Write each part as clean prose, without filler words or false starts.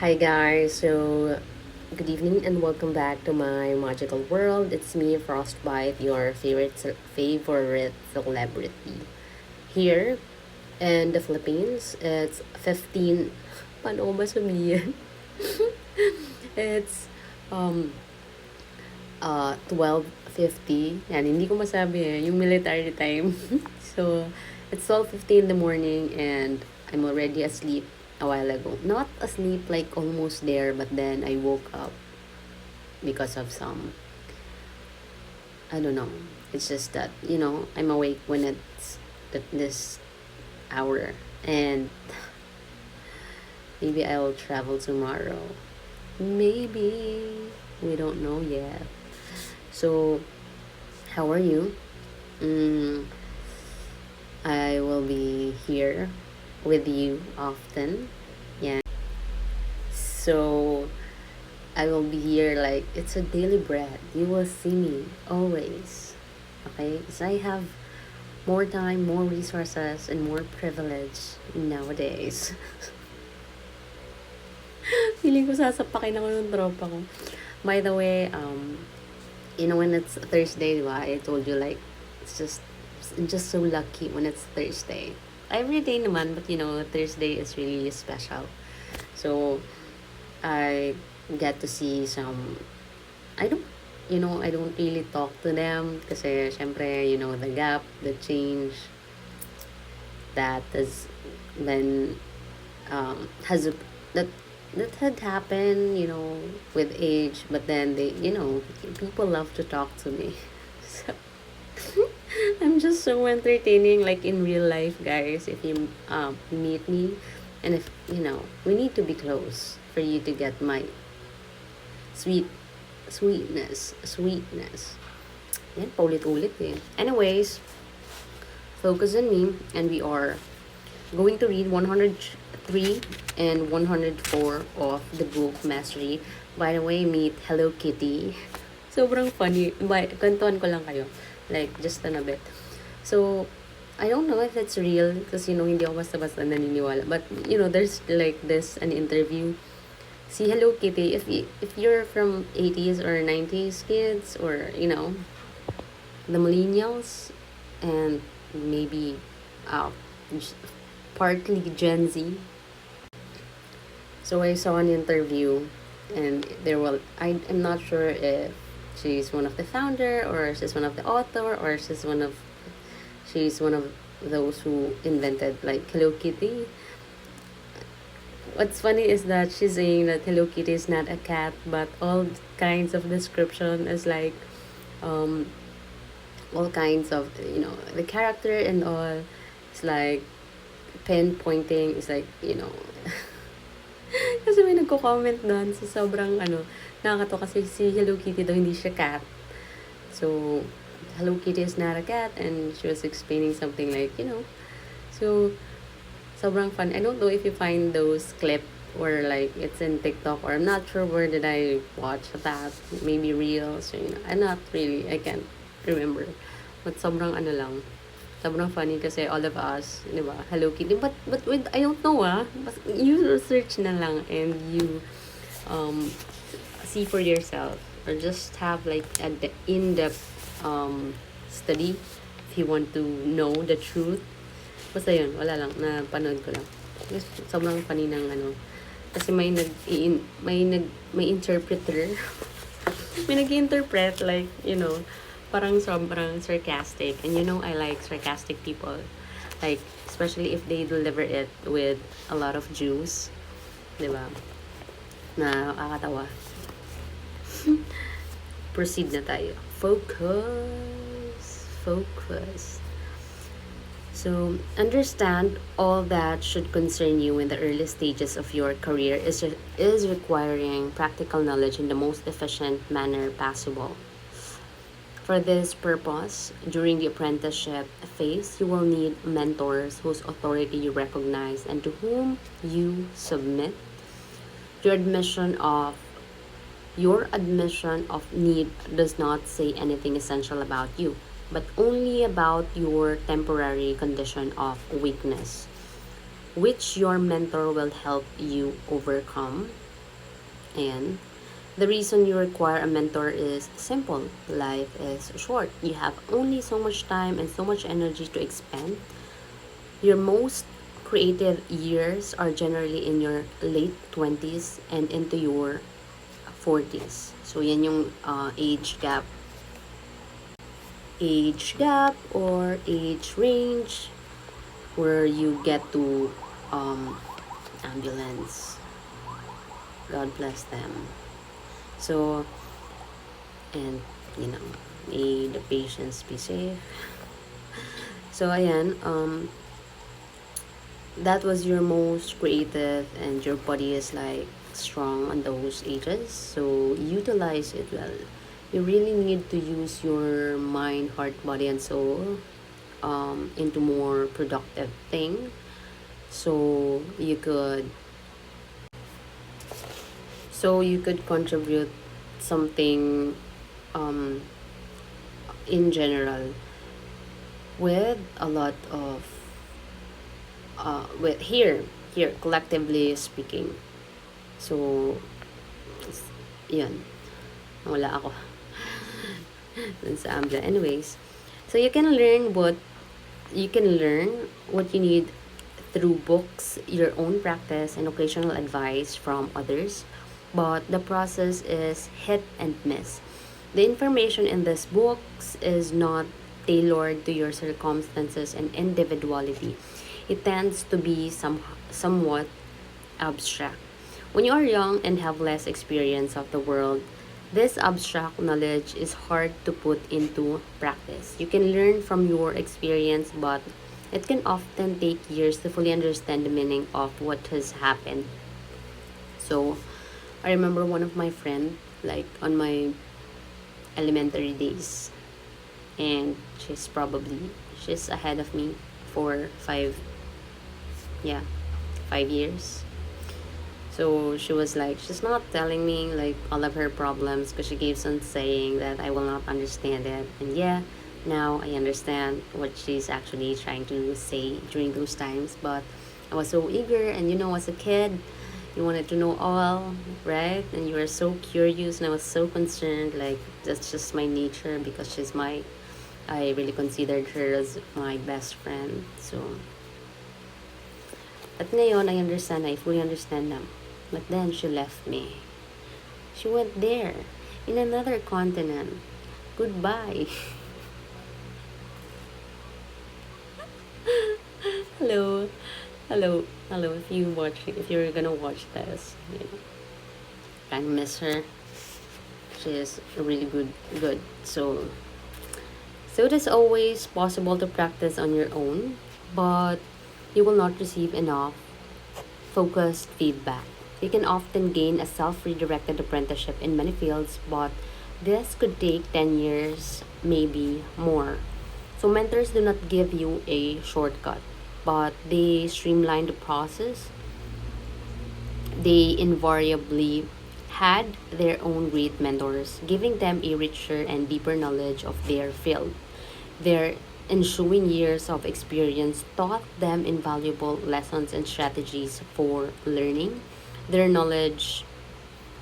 Hi guys, so good evening and welcome back to my magical world. It's me, Frostbite, your favorite celebrity. Here in the Philippines, it's 15, paano ko ba sabihin? It's 12:50. Yan, hindi ko masabi yung military time. So, it's 12:50 in the morning and I'm already asleep a while ago. Not asleep, like almost there, but then I woke up because of some, I don't know. It's just that, I'm awake when it's at this hour. And maybe I'll travel tomorrow. Maybe. We don't know yet. So, how are you? Mm, I will be here with you often. Yeah. So, I will be here like it's a daily bread. You will see me always. Okay? Because I have more time, more resources, and more privilege nowadays. Feeling ko sasapakin ako ng tropa ko. By the way, when it's Thursday, diba? I told you like it's just so lucky when it's Thursday. Every day naman, but Thursday is really special. So I get to see some. I don't I don't really talk to them kasi syempre, the gap, the change that has been has that that had happened, with age, but then people love to talk to me. So I'm just so entertaining, like in real life, guys. If you meet me, and if we need to be close for you to get my sweet sweetness. Yan, paulit-ulit eh. Anyways, focus on me, and we are going to read 103 and 104 of the book Mastery. By the way, meet Hello Kitty. Sobrang funny. Kantuan ko lang kayo. Like, just a bit. So, I don't know if it's real because, hindi ako basta-basta naniniwala. But, there's like this, an interview. See Hello Kitty, if you're from 80s or 90s kids or, the millennials and maybe partly Gen Z. So I saw an interview and I'm not sure if she's one of the founder or she's one of the author or she's one of those who invented like Hello Kitty. What's funny is that she's saying that Hello Kitty is not a cat, but all kinds of description is like all kinds of the character and all. It's like pinpointing. It's like kasi may nagko-comment doon sa sobrang nakakatawa kasi si Hello Kitty daw hindi siya cat. So Hello Kitty is not a cat, and she was explaining something like so sobrang fun. I don't know if you find those clip or like it's in TikTok, or I'm not sure where did I watch that. Maybe Reels, or I'm not really, I can't remember. But sobrang lang. Sobrang funny kasi all of us, di ba? Hello Kitty. But with, I don't know But you search na lang and you see for yourself, or just have like an in-depth study if you want to know the truth. Basta yun, wala lang, napanood ko lang. Sobrang funny ng kasi may interpreter. May nag-interpret like, parang sobrang sarcastic. And I like sarcastic people. Like, especially if they deliver it with a lot of juice. Diba? Nakakatawa. Proceed na tayo. Focus. So, understand all that should concern you in the early stages of your career is requiring practical knowledge in the most efficient manner possible. For this purpose, during the apprenticeship phase, you will need mentors whose authority you recognize and to whom you submit. Your admission of need does not say anything essential about you, but only about your temporary condition of weakness, which your mentor will help you overcome. And the reason you require a mentor is simple. Life is short. You have only so much time and so much energy to expend. Your most creative years are generally in your late 20s and into your 40s. So yan yung age gap or age range where you get to ambulance. God bless them. So, and you know, may the patients be safe. So ayan, that was your most creative and your body is like strong on those ages, so utilize it well. You really need to use your mind, heart, body, and soul into more productive thing, so you could contribute something um, in general with a lot of with here collectively speaking. So yun, wala ako dun sa ambla. Anyways, so you can learn what you need through books, your own practice, and occasional advice from others. But the process is hit and miss. The information in these books is not tailored to your circumstances and individuality. It tends to be somewhat abstract. When you are young and have less experience of the world, this abstract knowledge is hard to put into practice. You can learn from your experience, but it can often take years to fully understand the meaning of what has happened. So, I remember one of my friend, like on my elementary days, and she's ahead of me for yeah, 5 years. So she was like, she's not telling me like all of her problems because she keeps on saying that I will not understand it. And yeah, now I understand what she's actually trying to say during those times. But I was so eager, and as a kid, you wanted to know all, right? And you were so curious, and I was so concerned. Like, that's just my nature because I really considered her as my best friend. So, at ngayon, I fully understand them. But then she left me. She went there, in another continent. Goodbye. Hello. Hello. Hello. If you're gonna watch this, I miss her. She is really good. So it is always possible to practice on your own, but you will not receive enough focused feedback. You can often gain a self redirected apprenticeship in many fields, but this could take 10 years, maybe more. So, mentors do not give you a shortcut, but they streamline the process. They invariably had their own great mentors, giving them a richer and deeper knowledge of their field. Their ensuing years of experience taught them invaluable lessons and strategies for learning. Their knowledge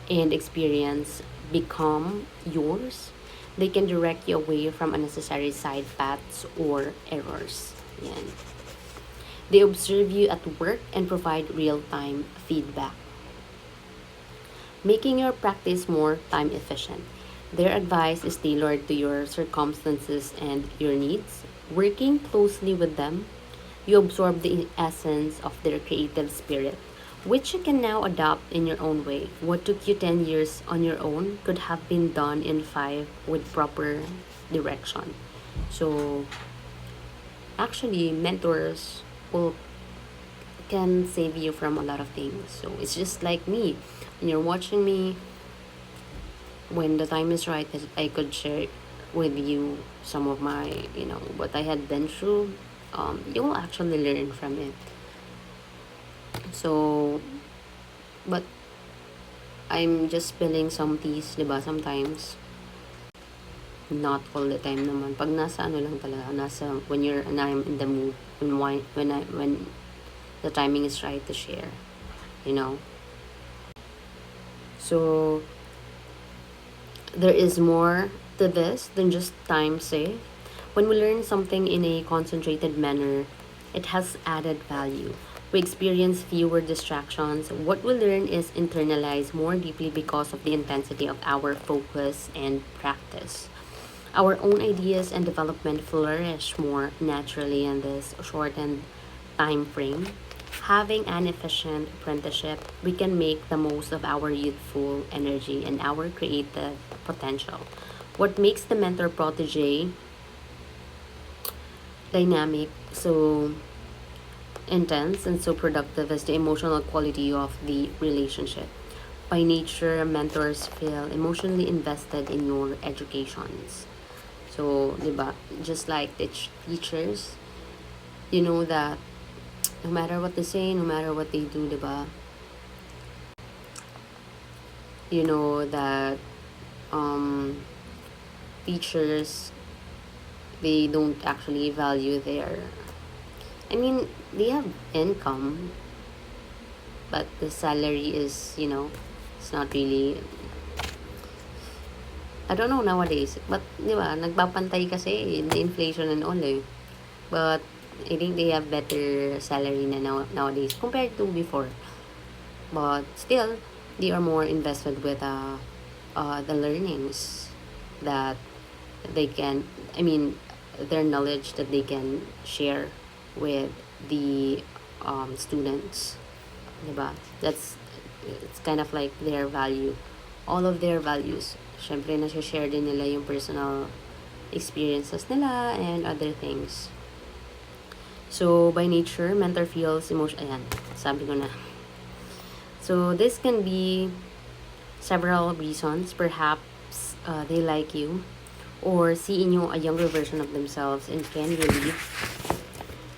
and experience become yours. They can direct you away from unnecessary side paths or errors. Yan. They observe you at work and provide real time feedback, making your practice more time efficient. Their advice is tailored to your circumstances and your needs. Working closely with them, you absorb the essence of their creative spirit, which you can now adopt in your own way. What took you 10 years on your own could have been done in 5 with proper direction. So, actually, mentors will can save you from a lot of things. So, it's just like me. When you're watching me, when the time is right, I could share with you some of my, what I had been through. You will actually learn from it. So, but I'm just spilling some teas, di ba? Sometimes, not all the time naman. Pag nasa ano lang talaga, when I'm in the mood, when the timing is right to share, you know. So there is more to this than just time saved. When we learn something in a concentrated manner, it has added value. We experience fewer distractions. What we learn is internalized more deeply because of the intensity of our focus and practice. Our own ideas and development flourish more naturally in this shortened time frame. Having an efficient apprenticeship, we can make the most of our youthful energy and our creative potential. What makes the mentor protege dynamic so intense and so productive is the emotional quality of the relationship. By nature, mentors feel emotionally invested in your educations. So, di ba, just like teachers, you know that no matter what they say, no matter what they do, di ba, you know that um, teachers, they don't actually value their, I mean, they have income, but the salary is, it's not really, I don't know nowadays. But, di ba, nagpapantay kasi the inflation and all eh. But, I think they have better salary na nowadays compared to before. But, still, they are more invested with the learnings that they can, I mean, their knowledge that they can share with the students. Diba? It's kind of like their value. All of their values. Syempre, nasa-share din nila yung personal experiences nila and other things. So, by nature, mentor feels emotion. Ayan, sabi ko na. So, this can be several reasons. Perhaps they like you or see in you a younger version of themselves and can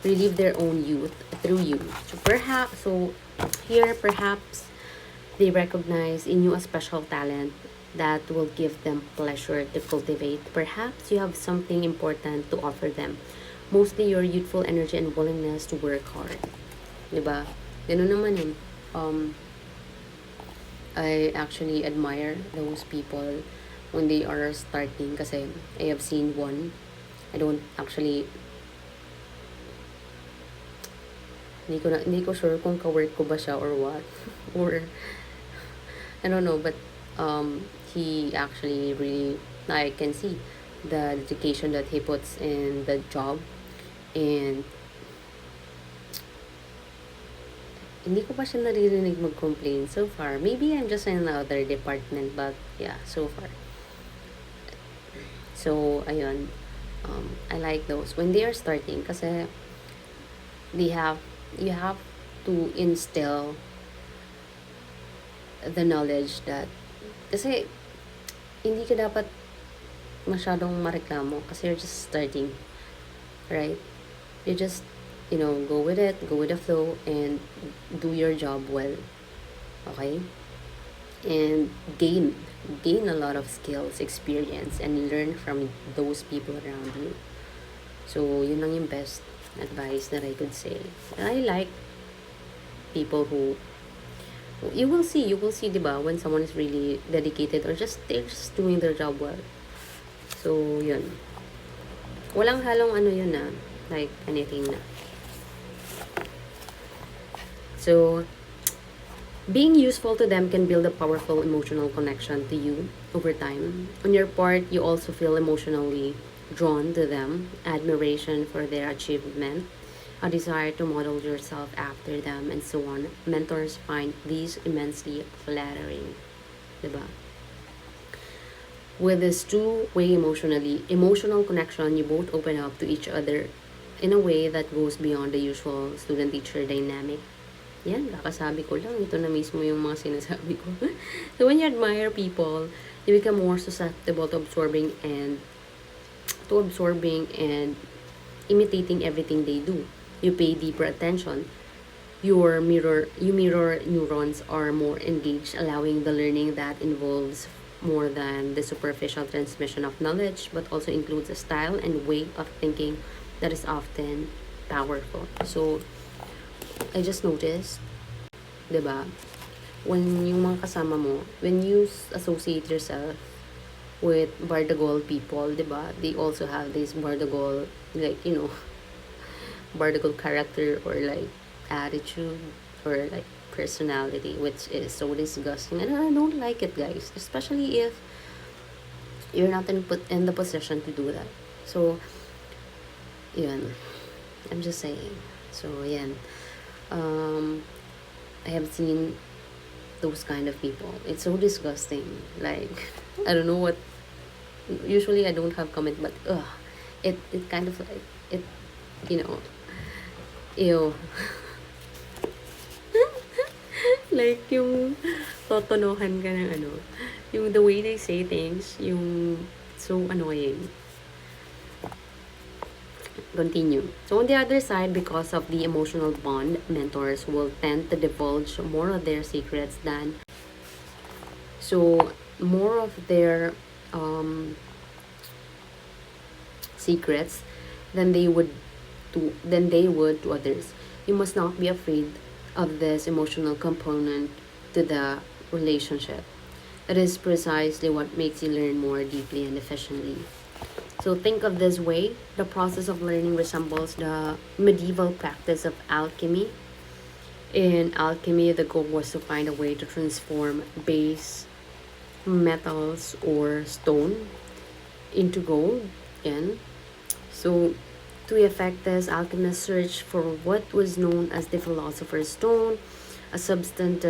relieve their own youth through you. So here perhaps they recognize in you a special talent that will give them pleasure to cultivate. Perhaps you have something important to offer them. Mostly your youthful energy and willingness to work hard. Diba? Ganun naman yun. I actually admire those people when they are starting kasi I have seen one. I don't actually hindi ko sure kung ka-work ko ba siya or what. Or I don't know, but he actually really, I can see the dedication that he puts in the job, and hindi ko pa siya naririnig mag-complain so far. Maybe I'm just in another department, but yeah, so far. So, ayun. I like those. When they are starting, kasi you have to instill the knowledge that, kasi hindi ka dapat masyadong mareklamo kasi you're just starting, right? You just, go with it, go with the flow, and do your job well, okay? And gain a lot of skills, experience, and learn from those people around you. So, yun lang yung best advice that I could say. I like people who you will see, diba, when someone is really dedicated or they're just doing their job well. So, yun. Walang halong yun na, like anything na. So, being useful to them can build a powerful emotional connection to you over time. On your part, you also feel emotionally drawn to them, admiration for their achievement, a desire to model yourself after them, and so on. Mentors find these immensely flattering. Diba? With this two-way emotional connection, you both open up to each other in a way that goes beyond the usual student-teacher dynamic. Yan, kakasabi ko lang. Ito na mismo yung mga sinasabi ko. So when you admire people, you become more susceptible to absorbing and imitating everything they do. You pay deeper attention. Your mirror neurons are more engaged, allowing the learning that involves more than the superficial transmission of knowledge, but also includes a style and way of thinking that is often powerful. So, I just noticed, diba, when yung mga kasama mo, when you associate yourself with Bardagol people, diba? They also have this Bardagol, like, Bardagol character or like attitude or like personality, which is so disgusting. And I don't like it, guys. Especially if you're not in the position to do that. So, yun. I'm just saying. So, yan. Um, I have seen those kind of people. It's so disgusting. Like, I don't know what. Usually, I don't have comment, but it kind of like it. You know, ew. Like yung totonohan ka ng ano, yung the way they say things, yung so annoying. Continue. So on the other side, because of the emotional bond, mentors will tend to divulge more of their secrets than so more of their secrets than they would to others. You must not be afraid of this emotional component to the relationship. That is precisely what makes you learn more deeply and efficiently. So think of this way, the process of learning resembles the medieval practice of alchemy. In alchemy, the goal was to find a way to transform base metals or stone into gold. Again, so to effect this, alchemists searched for what was known as the philosopher's stone, a substance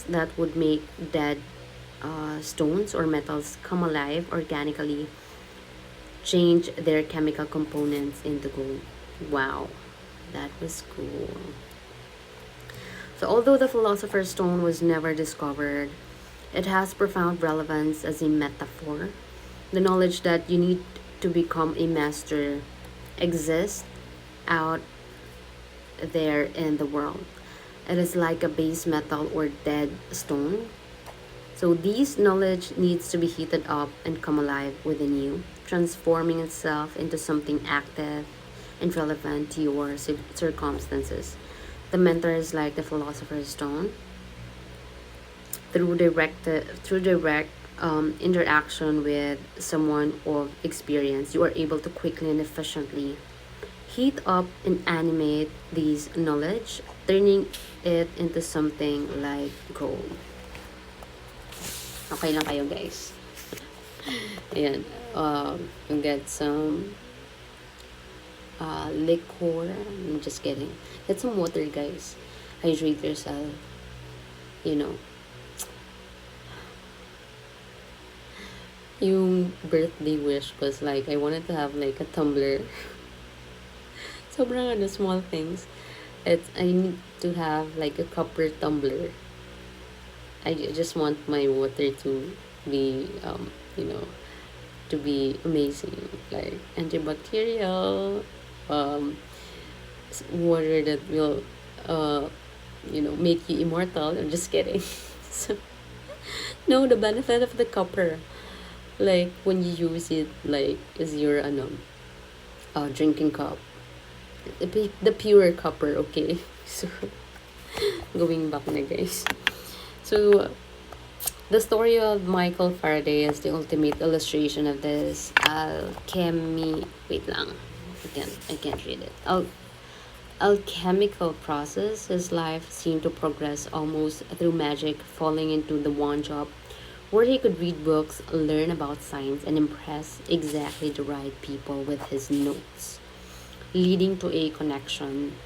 that would make dead stones or metals come alive organically, change their chemical components into gold. Wow, that was cool. So, although the philosopher's stone was never discovered, it has profound relevance as a metaphor. The knowledge that you need to become a master exists out there in the world. It is like a base metal or dead stone. So this knowledge needs to be heated up and come alive within you, transforming itself into something active and relevant to your circumstances. The mentor is like the philosopher's stone. Through direct interaction with someone of experience, you are able to quickly and efficiently heat up and animate these knowledge, turning it into something like gold. Okay lang kayo, guys. Ayan. You get some liquor. I'm just kidding. Get some water, guys. Hydrate yourself. You know. Yung birthday wish was like, I wanted to have like a tumbler. Sobrang small things. I need to have like a copper tumbler. I just want my water to be, to be amazing. Like antibacterial, water that will, make you immortal. I'm just kidding. So, no, the benefit of the copper. Like, when you use it, like, is your, drinking cup. The pure copper, okay? So, going back na, guys. So, the story of Michael Faraday is the ultimate illustration of this alchemy. Wait lang. I can't read it. Alchemical process. His life seemed to progress almost through magic, falling into the one job where he could read books, learn about science, and impress exactly the right people with his notes, leading to a connection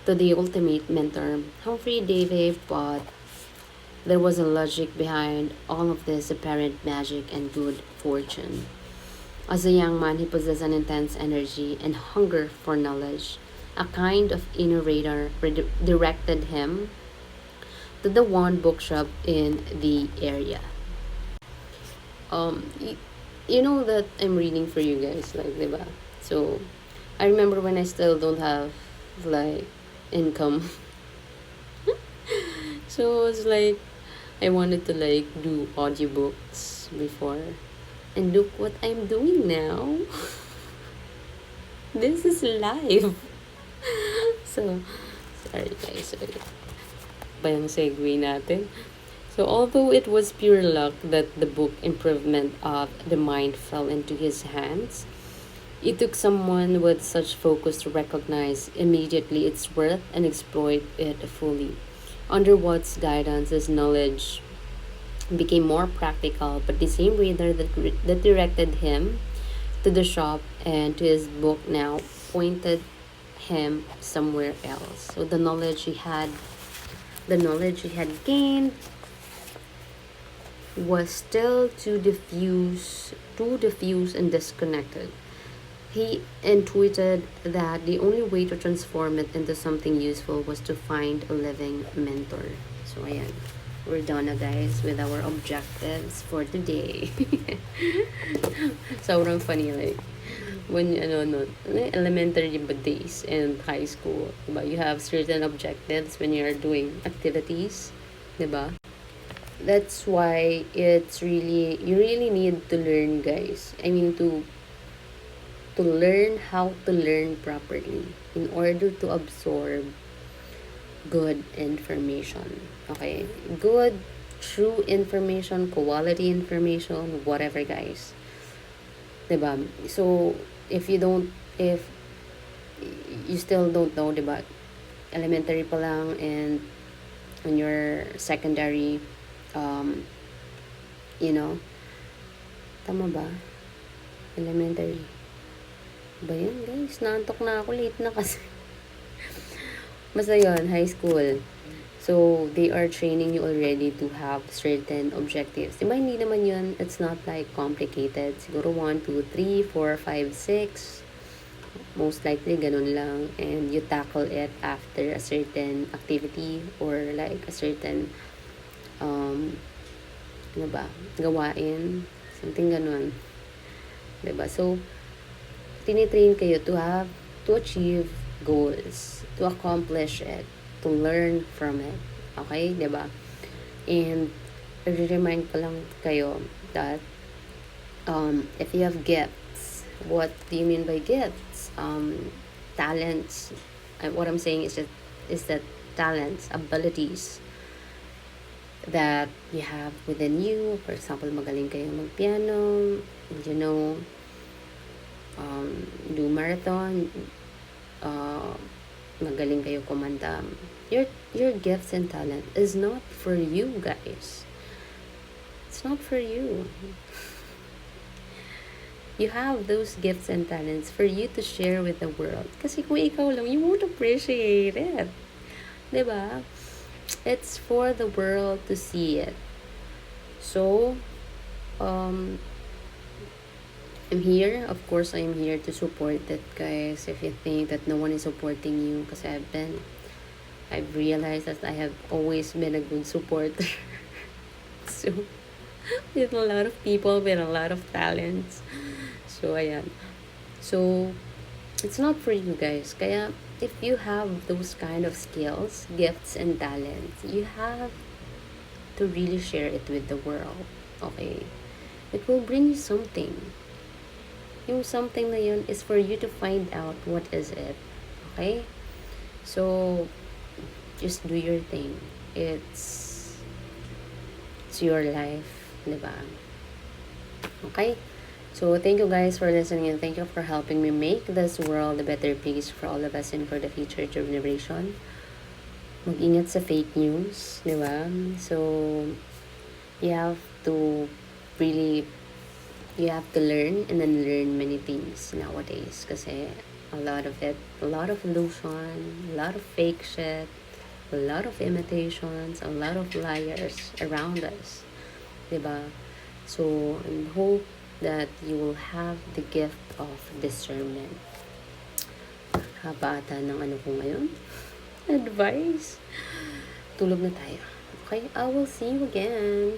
to the ultimate mentor, Humphrey Davy. But there was a logic behind all of this apparent magic and good fortune. As a young man, he possessed an intense energy and hunger for knowledge. A kind of innovator directed him to the one bookshop in the area. You know that I'm reading for you guys, like, diba? So, I remember when I still don't have, like, income. So, it's like, I wanted to, like, do audiobooks before. And look what I'm doing now. This is live. So, sorry guys, sorry. ba yung segue natin? So, although it was pure luck that the book Improvement of the Mind fell into his hands, it took someone with such focus to recognize immediately its worth and exploit it fully. Under Watt's guidance, his knowledge became more practical, but the same reader that directed him to the shop and to his book now pointed him somewhere else. So the knowledge he had gained was still too diffuse and disconnected. He intuited that the only way to transform it into something useful was to find a living mentor. So ayan, we're done na guys with our objectives for today. Sobrang funny, like when elementary days and high school, diba? You have certain objectives when you are doing activities, diba? That's why you really need to learn, guys. I mean, to learn how to learn properly in order to absorb good information. Okay? Good, true information, quality information, whatever, guys. Diba? So, if you still don't know, diba? Elementary pa lang and on your secondary, um, you know, tama ba? Elementary. Ba yun, guys? Naantok na ako. Late na kasi. Basta yun, high school. So, they are training you already to have certain objectives. Diba, hindi naman yun, it's not like complicated. Siguro 1, 2, 3, 4, 5, 6. Most likely, ganun lang. And you tackle it after a certain activity or like a certain, ano ba, gawain. Something ganun. Diba? So, tinitrain kayo to achieve goals, to accomplish it, to learn from it. Okay? Diba? And, remind ko lang kayo that if you have gifts, what do you mean by gifts? Talents. What I'm saying is that talents, abilities that you have within you. For example, magaling kayo magpiano, you know, do marathon, magaling kayo kumanta. Your gifts and talent is not for you, guys. It's not for you. You have those gifts and talents for you to share with the world. Kasi kung ikaw lang, you won't appreciate it. Diba? It's for the world to see it. So, I'm here. Of course, I'm here to support it, guys. If you think that no one is supporting you, kasi I've realized that I have always been a good supporter. So, with a lot of people with a lot of talents. So, ayan. So, it's not for you guys. Kaya, if you have those kind of skills, gifts, and talents, you have to really share it with the world. Okay? It will bring you something. Yung something na yun is for you to find out what is it. Okay? So, just do your thing. It's your life. Diba? Okay? So, thank you guys for listening and thank you for helping me make this world a better place for all of us and for the future generation. Mag-ingat sa fake news, di ba? So, you have to learn and then learn many things nowadays. Kasi a lot of illusion, a lot of fake shit, a lot of imitations, a lot of liars around us. Di ba? So, I hope that you will have the gift of discernment. Haba ata ng ano ko ngayon. Advice. Tulog na tayo. Okay, I will see you again.